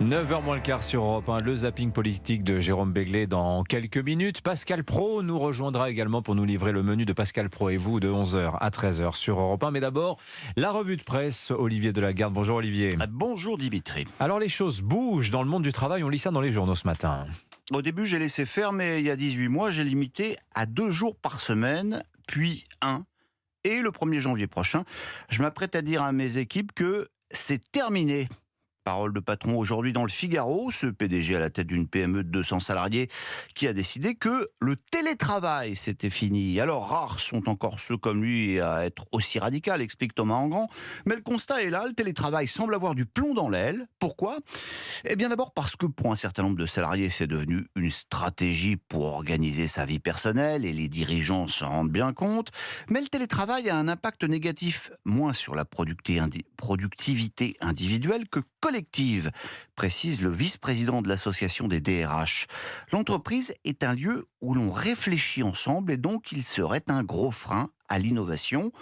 9h moins le quart sur Europe 1, le zapping politique de Jérôme Béglé dans quelques minutes. Pascal Praud nous rejoindra également pour nous livrer le menu de Pascal Praud et vous de 11h à 13h sur Europe 1. Mais d'abord, la revue de presse, Olivier Delagarde. Bonjour Olivier. Bonjour Dimitri. Alors les choses bougent dans le monde du travail, on lit ça dans les journaux ce matin. Au début, j'ai laissé faire, mais il y a 18 mois, j'ai limité à 2 jours par semaine, puis 1. Et le 1er janvier prochain, je m'apprête à dire à mes équipes que c'est terminé. Parole de patron aujourd'hui dans le Figaro, ce PDG à la tête d'une PME de 200 salariés qui a décidé que le télétravail c'était fini. Alors rares sont encore ceux comme lui à être aussi radical, explique Thomas Engrand. Mais le constat est là, le télétravail semble avoir du plomb dans l'aile. Pourquoi ? Eh bien d'abord parce que pour un certain nombre de salariés c'est devenu une stratégie pour organiser sa vie personnelle et les dirigeants s'en rendent bien compte. Mais le télétravail a un impact négatif moins sur la productivité individuelle que collective, précise le vice-président de l'association des DRH. L'entreprise est un lieu où l'on réfléchit ensemble et donc il serait un gros frein à l'innovation.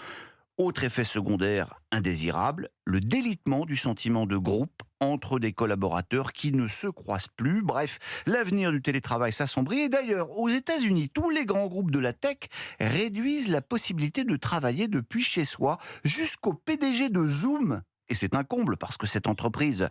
Autre effet secondaire indésirable, le délitement du sentiment de groupe entre des collaborateurs qui ne se croisent plus. Bref, l'avenir du télétravail s'assombrit. Et d'ailleurs, aux États-Unis, tous les grands groupes de la tech réduisent la possibilité de travailler depuis chez soi, jusqu'au PDG de Zoom. Et c'est un comble parce que cette entreprise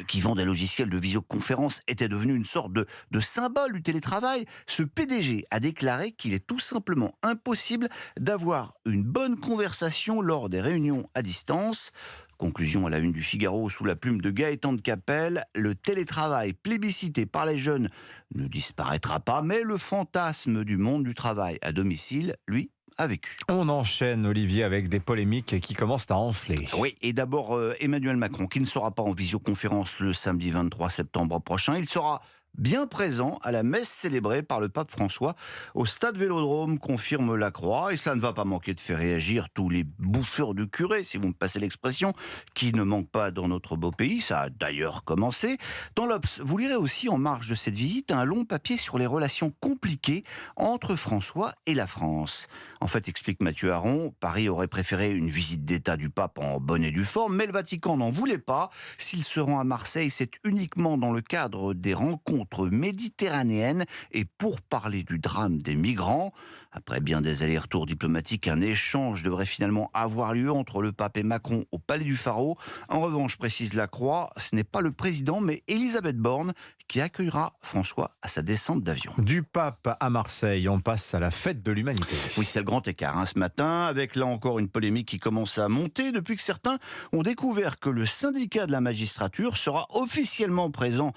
qui vend des logiciels de visioconférence était devenue une sorte de symbole du télétravail. Ce PDG a déclaré qu'il est tout simplement impossible d'avoir une bonne conversation lors des réunions à distance. Conclusion à la une du Figaro sous la plume de Gaëtan de Capelle, le télétravail plébiscité par les jeunes ne disparaîtra pas, mais le fantasme du monde du travail à domicile, lui, a vécu. On enchaîne Olivier avec des polémiques qui commencent à enfler. Oui, et d'abord Emmanuel Macron qui ne sera pas en visioconférence le samedi 23 septembre prochain. Il sera bien présent à la messe célébrée par le pape François au stade Vélodrome, confirme La Croix. Et ça ne va pas manquer de faire réagir tous les bouffeurs de curés, si vous me passez l'expression, qui ne manquent pas dans notre beau pays. Ça a d'ailleurs commencé. Dans l'Obs, vous lirez aussi en marge de cette visite un long papier sur les relations compliquées entre François et la France. En fait, explique Mathieu Aron, Paris aurait préféré une visite d'État du pape en bonne et due forme, mais le Vatican n'en voulait pas. S'il se rend à Marseille, c'est uniquement dans le cadre des rencontres méditerranéennes et pour parler du drame des migrants. Après bien des allers-retours diplomatiques, un échange devrait finalement avoir lieu entre le pape et Macron au Palais du Pharaon. En revanche, précise La Croix, ce n'est pas le président, mais Elisabeth Borne qui accueillera François à sa descente d'avion. Du pape à Marseille, on passe à la fête de l'humanité. Oui, c'est le grand écart ce matin, avec là encore une polémique qui commence à monter depuis que certains ont découvert que le syndicat de la magistrature sera officiellement présent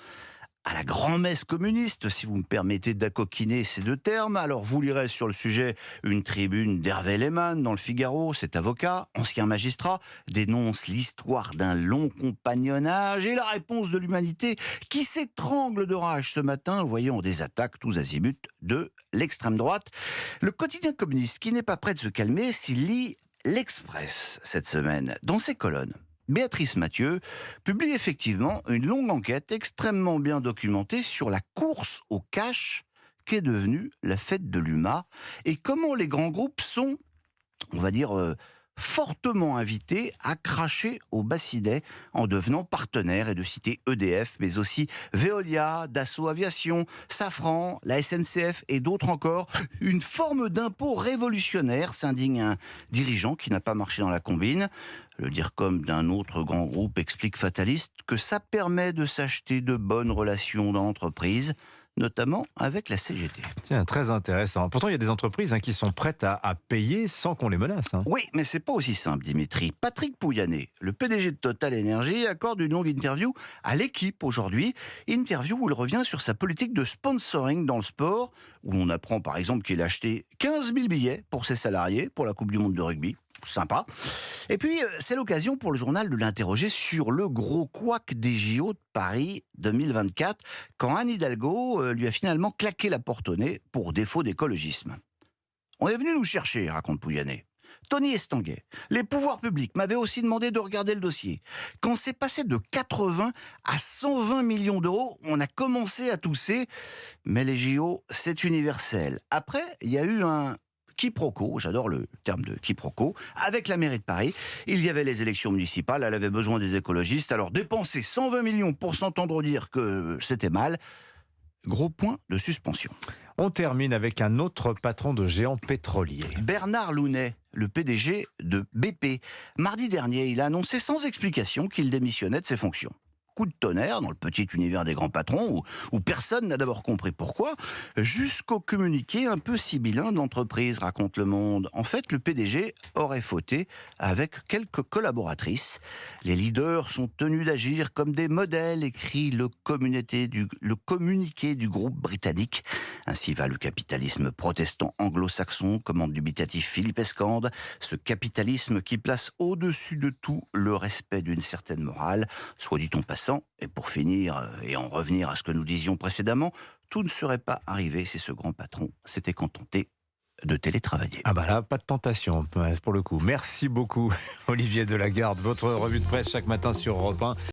à la grand-messe communiste, si vous me permettez d'accoquiner ces deux termes. Alors vous lirez sur le sujet une tribune d'Hervé Lehmann dans le Figaro. Cet avocat, ancien magistrat, dénonce l'histoire d'un long compagnonnage et la réponse de l'humanité qui s'étrangle de rage ce matin, voyant des attaques tous azimuts de l'extrême droite. Le quotidien communiste, qui n'est pas prêt de se calmer, s'il lit l'Express cette semaine. Dans ses colonnes, Béatrice Mathieu publie effectivement une longue enquête extrêmement bien documentée sur la course au cash qu'est devenue la fête de l'UMA et comment les grands groupes sont, on va dire, fortement invités à cracher au bassinet en devenant partenaires, et de citer EDF, mais aussi Veolia, Dassault Aviation, Safran, la SNCF et d'autres encore. Une forme d'impôt révolutionnaire, s'indigne un dirigeant qui n'a pas marché dans la combine. Le dire comme d'un autre grand groupe explique fataliste que ça permet de s'acheter de bonnes relations dans l'entreprise, notamment avec la CGT. Tiens, très intéressant. Pourtant, il y a des entreprises qui sont prêtes à payer sans qu'on les menace. Oui, mais c'est pas aussi simple, Dimitri. Patrick Pouyanné, le PDG de Total Energy, accorde une longue interview à l'équipe aujourd'hui. Interview où il revient sur sa politique de sponsoring dans le sport, où on apprend par exemple qu'il a acheté 15 000 billets pour ses salariés pour la Coupe du Monde de rugby. Sympa. Et puis, c'est l'occasion pour le journal de l'interroger sur le gros couac des JO de Paris 2024, quand Anne Hidalgo lui a finalement claqué la porte au nez pour défaut d'écologisme. On est venu nous chercher, raconte Pouyanné. Tony Estanguet, les pouvoirs publics m'avaient aussi demandé de regarder le dossier. Quand c'est passé de 80 à 120 millions d'euros, on a commencé à tousser. Mais les JO, c'est universel. Après, il y a eu un quiproquo, j'adore le terme de quiproquo, avec la mairie de Paris. Il y avait les élections municipales, elle avait besoin des écologistes, alors dépenser 120 millions pour s'entendre dire que c'était mal, gros point de suspension. On termine avec un autre patron de géant pétrolier. Bernard Lounet, le PDG de BP. Mardi dernier, il a annoncé sans explication qu'il démissionnait de ses fonctions. Coup de tonnerre dans le petit univers des grands patrons où personne n'a d'abord compris pourquoi, jusqu'au communiqué un peu sibyllin de l'entreprise, raconte Le Monde. En fait, le PDG aurait fauté avec quelques collaboratrices. Les leaders sont tenus d'agir comme des modèles, écrit le communiqué du groupe britannique. Ainsi va le capitalisme protestant anglo-saxon, commande dubitatif Philippe Escande, ce capitalisme qui place au-dessus de tout le respect d'une certaine morale, soit dit en passant. Et pour finir, et en revenir à ce que nous disions précédemment, tout ne serait pas arrivé si ce grand patron s'était contenté de télétravailler. Ah bah là, pas de tentation pour le coup. Merci beaucoup Olivier Delagarde. Votre revue de presse chaque matin sur Europe 1.